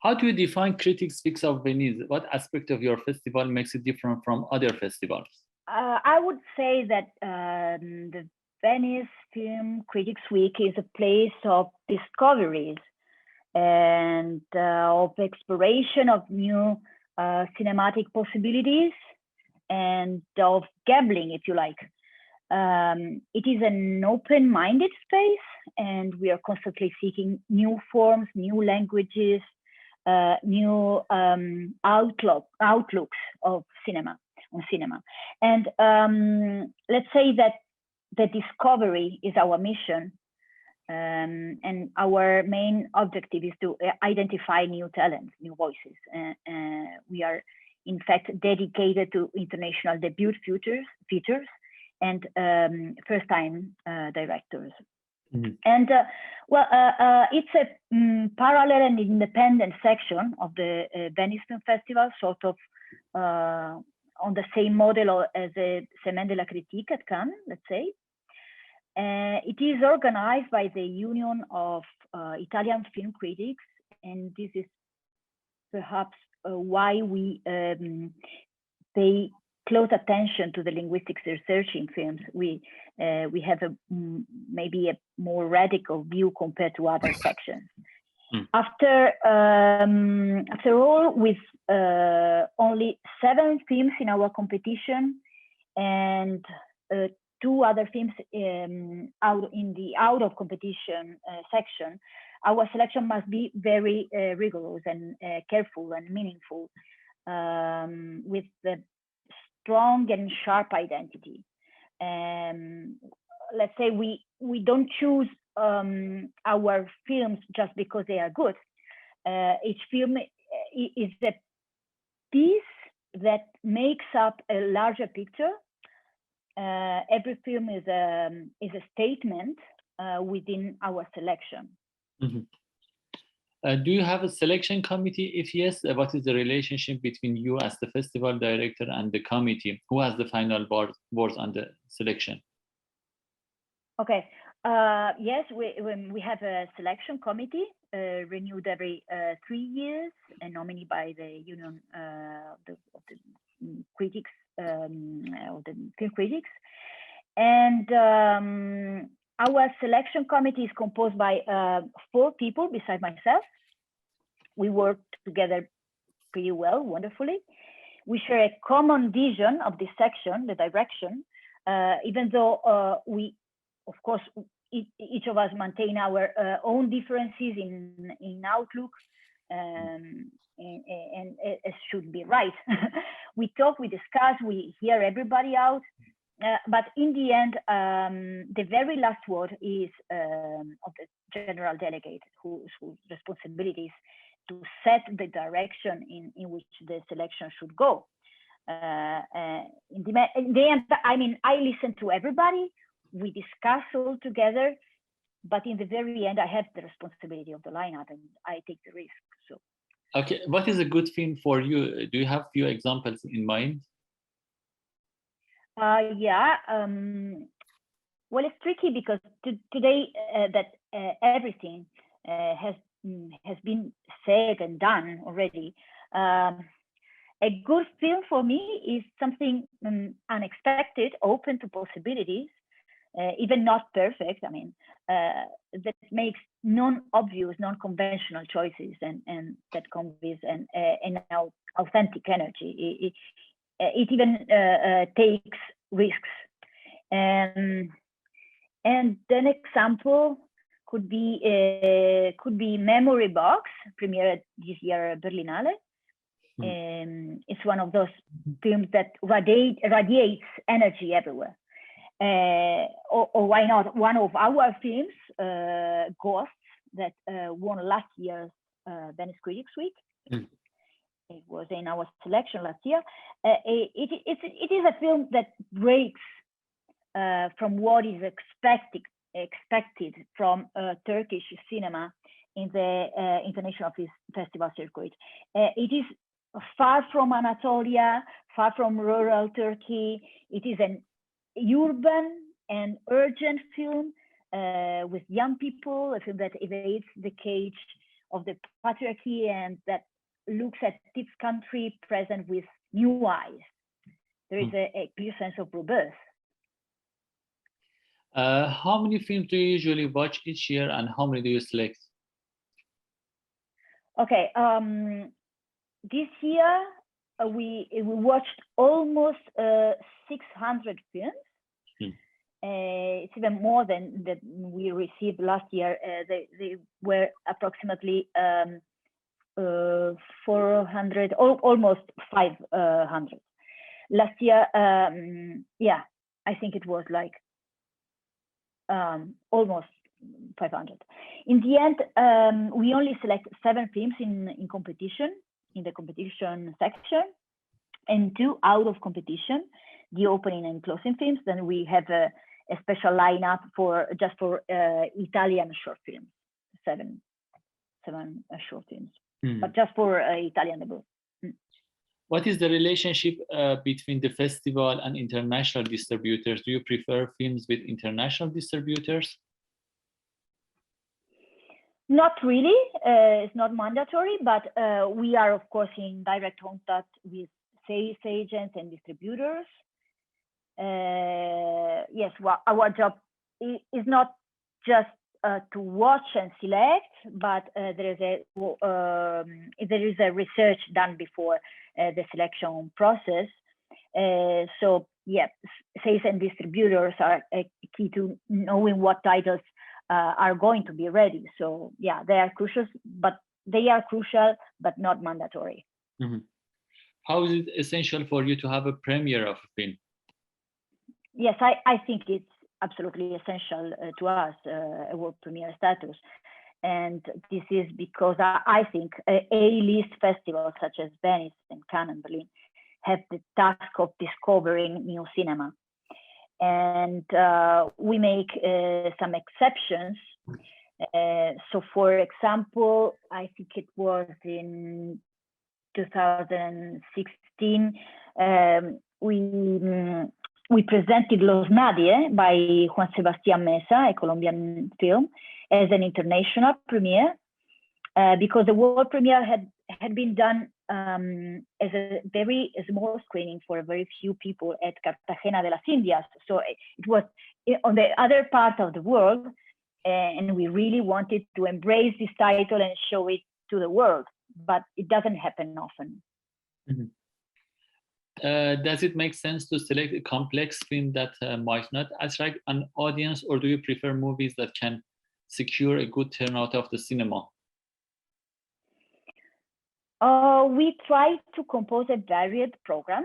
How do you define Critics Week of Venice? What aspect of your festival makes it different from other festivals? I would say that the Venice Film Critics Week is a place of discoveries and of exploration of new cinematic possibilities and of gambling, if you like. It is an open-minded space, and we are constantly seeking new forms, new languages, new outlooks of cinema. And let's say that the discovery is our mission, and our main objective is to identify new talents, new voices. We are, in fact, dedicated to international debut features and first-time directors. Mm-hmm. And it's a parallel and independent section of the Venice Film Festival, sort of on the same model as a Semaine de la Critique at Cannes, let's say. It is organized by the Union of Italian Film Critics, and this is perhaps why we pay close attention to the linguistics research in films. We have maybe a more radical view compared to other sections. After all, with only 7 films in our competition and 2 other films out of competition section, our selection must be very rigorous and careful and meaningful, with the strong and sharp identity. Let's say we don't choose our films just because they are good. Each film is a piece that makes up a larger picture. Every film is a statement within our selection. Mm-hmm. Do you have a selection committee? If yes, what is the relationship between you as the festival director and the committee? Who has the final words on the selection? Okay. Yes, we have a selection committee renewed every 3 years and nominated by the Union of the Critics, of the Film Critics. And our selection committee is composed by 4 people besides myself. We work together pretty well, wonderfully. We share a common vision of this section, the direction, even though we, of course, each of us maintain our own differences in outlook, and it should be right. We talk, we discuss, we hear everybody out. But in the end, the very last word is of the general delegate, whose responsibility is to set the direction in which the selection should go. In the end, I mean, I listen to everybody, we discuss all together, but in the very end, I have the responsibility of the lineup and I take the risk. So, okay, what is a good film for you? Do you have few examples in mind? Yeah. Well, it's tricky because today that everything has been said and done already. A good film for me is something unexpected, open to possibilities, even not perfect. I mean, that makes non-obvious, non-conventional choices, and that conveys an authentic energy. It even takes risks. And an example could be Memory Box, premiered this year at Berlinale. It's one of those films that radiates energy everywhere. Or why not one of our films, Ghosts, that won last year's Venice Critics Week. It was in our selection last year. It is a film that breaks from what is expected from Turkish cinema in the international festival circuit. It is far from Anatolia, far from rural Turkey. It is an urban and urgent film with young people, a film that evades the cage of the patriarchy and that looks at its country present with new eyes. There is a clear sense of rebirth. How many films do you usually watch each year, and how many do you select? Okay, this year we watched almost 600 films. It's even more than that we received last year. They were approximately 400, almost 500. Last year, yeah, I think it was like almost 500. In the end, we only select 7 films in the competition section, and 2 out of competition, the opening and closing films. Then we have a special lineup just for Italian short films, 7 short films, but just for Italian debut. What is the relationship between the festival and international distributors? Do you prefer films with international distributors? Not really. It's not mandatory, but we are, of course, in direct contact with sales agents and distributors. Yes, well, our job is not just to watch and select, but there is a research done before the selection process. So yeah, sales and distributors are key to knowing what titles are going to be ready. So yeah, they are crucial, but not mandatory. Mm-hmm. How is it essential for you to have a premiere of a film? Yes, I think it's absolutely essential to us, a world premiere status. And this is because I think A-list festivals such as Venice and Cannes and Berlin have the task of discovering new cinema. And we make some exceptions. So for example, I think it was in 2016, we presented Los Nadie by Juan Sebastián Mesa, a Colombian film, as an international premiere, because the world premiere had been done as a very small screening for a very few people at Cartagena de las Indias. So it was on the other part of the world, and we really wanted to embrace this title and show it to the world, but it doesn't happen often. Mm-hmm. Does it make sense to select a complex film that might not attract an audience, or do you prefer movies that can secure a good turnout of the cinema? We try to compose a varied program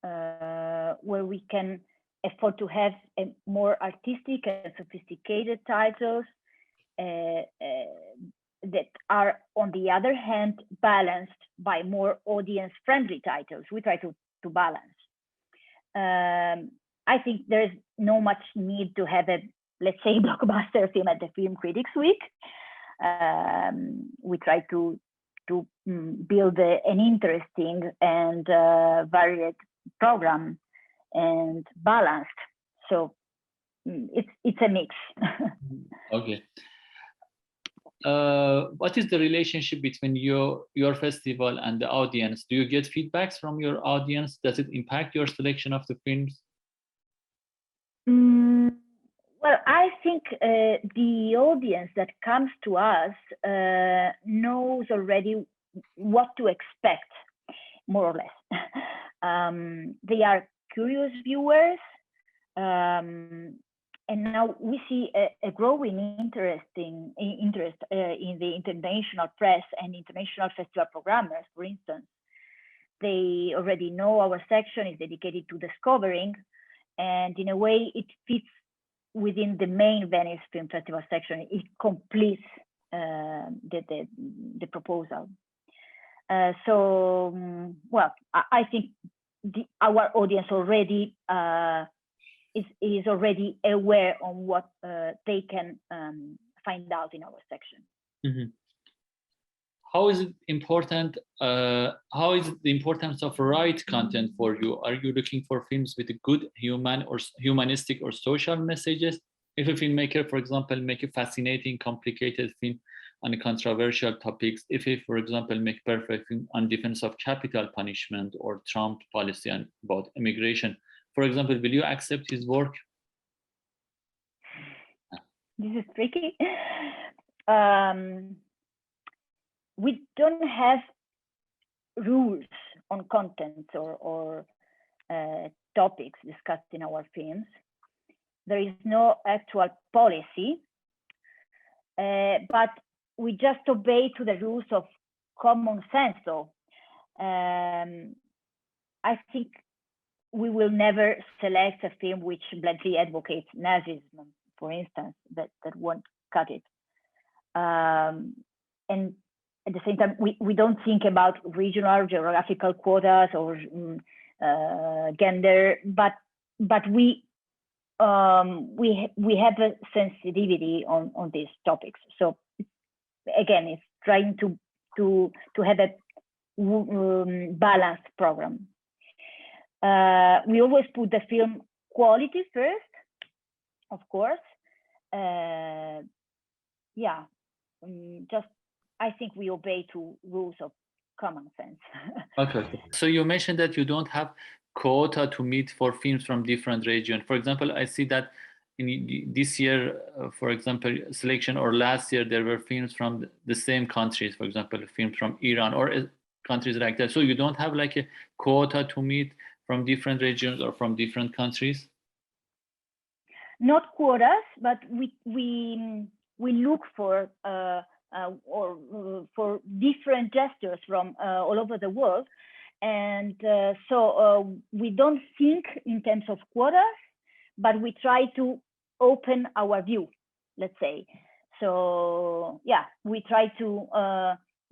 where we can afford to have a more artistic and sophisticated titles that are, on the other hand, balanced by more audience-friendly titles. We try to balance. I think there's no much need to have a, let's say, blockbuster film at the Film Critics Week. We try to build an interesting and varied program and balanced. So it's a mix. Okay. What is the relationship between your festival and the audience? Do you get feedbacks from your audience? Does it impact your selection of the films? Well, I think the audience that comes to us knows already what to expect, more or less. They are curious viewers, and now we see a growing interest in the international press and international festival programmers, for instance. They already know our section is dedicated to discovering, and in a way it fits within the main Venice Film Festival section. It completes the proposal. So, well, I think our audience already is already aware on what they can find out in our section. Mm-hmm. How is it important? How is the importance of right content for you? Are you looking for films with a good humanistic or social messages? If a filmmaker, for example, make a fascinating, complicated film on controversial topics, if he, for example, make perfect film on defense of capital punishment or Trump policy and about immigration, for example, will you accept his work? This is tricky. We don't have rules on content or topics discussed in our films. There is no actual policy, but we just obey to the rules of common sense. So I think we will never select a film which bluntly advocates Nazism, for instance. That won't cut it. And at the same time, we don't think about regional geographical quotas or gender, but we have a sensitivity on these topics. So again, it's trying to have a balanced program. We always put the film quality first, of course. Yeah, just I think we obey to rules of common sense. Okay. So you mentioned that you don't have quota to meet for films from different regions. For example, I see that in this year, for example, selection, or last year, there were films from the same countries, for example, films from Iran or countries like that. So you don't have like a quota to meet from different regions or from different countries? Not quotas, but we look for for different gestures from all over the world, and so we don't think in terms of quotas, but we try to open our view, let's say. So yeah, we try to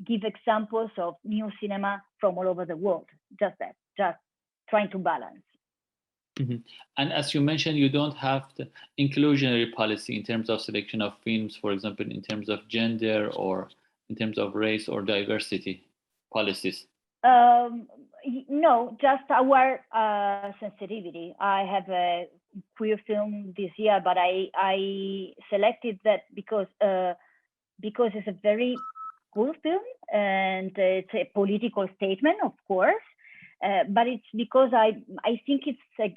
give examples of new cinema from all over the world. Just trying to balance. Mm-hmm. And as you mentioned, you don't have the inclusionary policy in terms of selection of films, for example, in terms of gender or in terms of race or diversity policies. No, just our sensitivity. I have a queer film this year, but I selected that because it's a very good film and it's a political statement, of course. But it's because I think it's a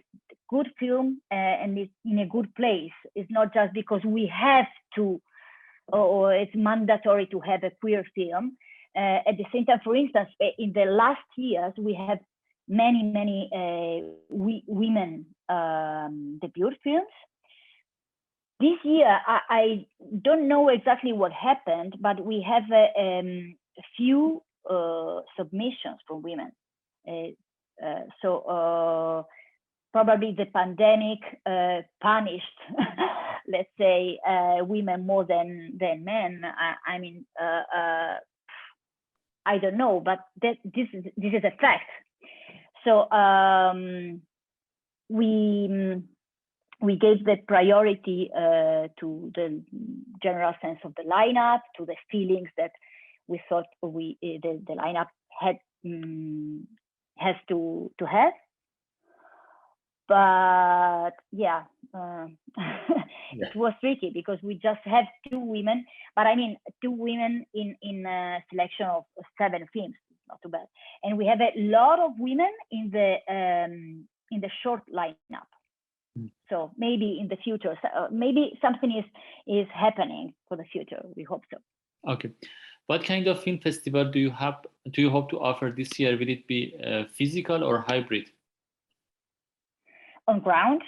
good film and it's in a good place. It's not just because we have to, or it's mandatory to have a queer film. At the same time, for instance, in the last years, we have many women debut films. This year, I don't know exactly what happened, but we have a few submissions from women. So probably the pandemic punished, let's say, women more than men. I mean, I don't know, but this is a fact. So we gave the priority to the general sense of the lineup, to the feelings that we thought the lineup has to have. But yeah, it was tricky because we just have 2 women, but I mean 2 women in a selection of 7 films, not too bad. And we have a lot of women in the short lineup. So maybe in the future, maybe something is happening for the future. We hope so. Okay. What kind of film festival do you hope to offer this year? Will it be physical or hybrid? On ground,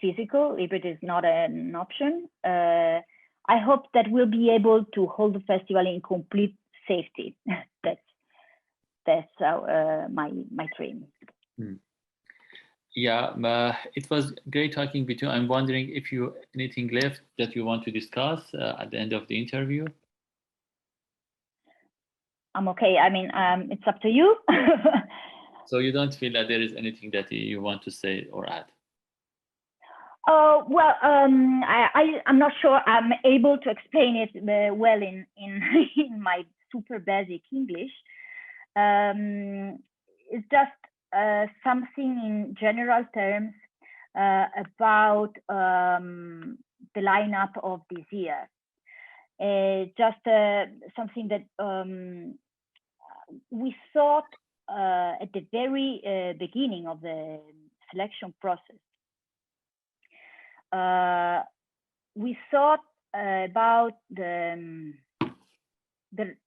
physical. Hybrid is not an option. I hope that we'll be able to hold the festival in complete safety. That's my dream. Yeah, it was great talking with you. I'm wondering if you anything left that you want to discuss at the end of the interview. I'm okay. I mean, it's up to you. So you don't feel that there is anything that you want to say or add? Well, I'm not sure I'm able to explain it well in my super basic English. It's just something in general terms about the lineup of this year. just something that we thought at the very beginning of the selection process. We thought about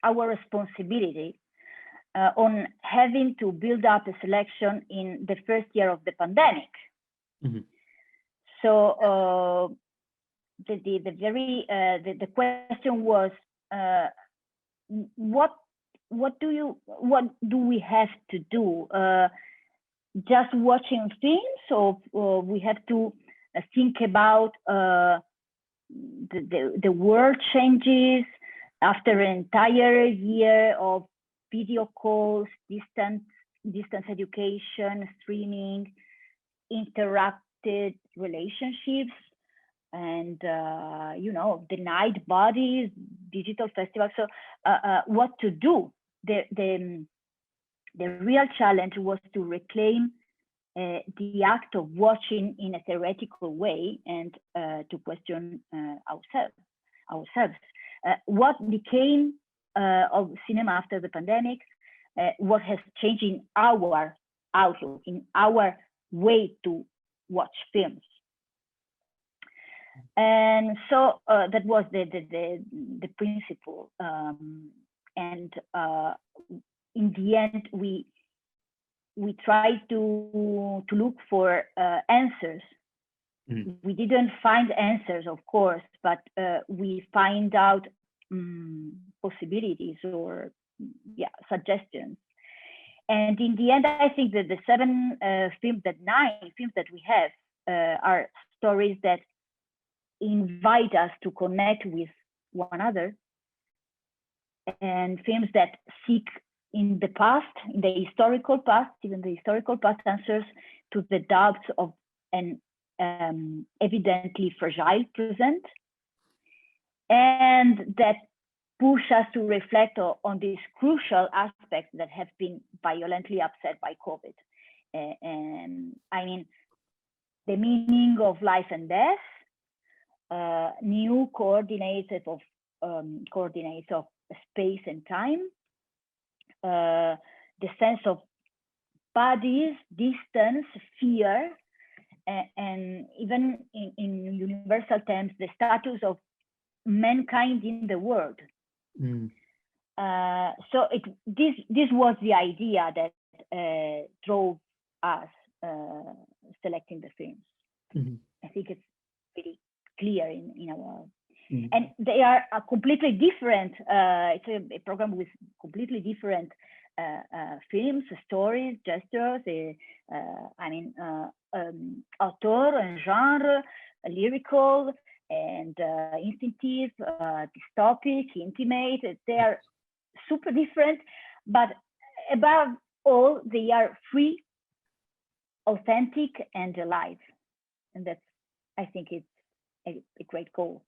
our responsibility on having to build up a selection in the first year of the pandemic. Mm-hmm. So the question was, what do we have to do? Just watching films, or we have to think about the world changes after an entire year of video calls, distance education, streaming, interacted relationships, and denied bodies, digital festivals. So what to do? The real challenge was to reclaim the act of watching in a theoretical way, and to question ourselves. What became of cinema after the pandemic? What has changed in our outlook, in our way to watch films? And so that was the principle. And in the end, we tried to look for answers. Mm. We didn't find answers, of course, but we find out possibilities or suggestions. And in the end, I think that the 9 films that we have are stories that invite us to connect with one another, and films that seek in the past, in the historical past, even the historical past, answers to the doubts of an evidently fragile present, and that push us to reflect on these crucial aspects that have been violently upset by COVID. And I mean, the meaning of life and death, new coordinates of space and time, the sense of bodies, distance, fear, and even in universal terms, the status of mankind in the world. Mm. So this was the idea that drove us selecting the films. Mm-hmm. I think it's pretty clear in our, mm-hmm. And they are completely different. It's a program with completely different films, stories, gestures. Auteur and genre, lyrical and instinctive, dystopic, intimate. They are super different, but above all, they are free, authentic, and alive. And that's, I think, it's a great goal.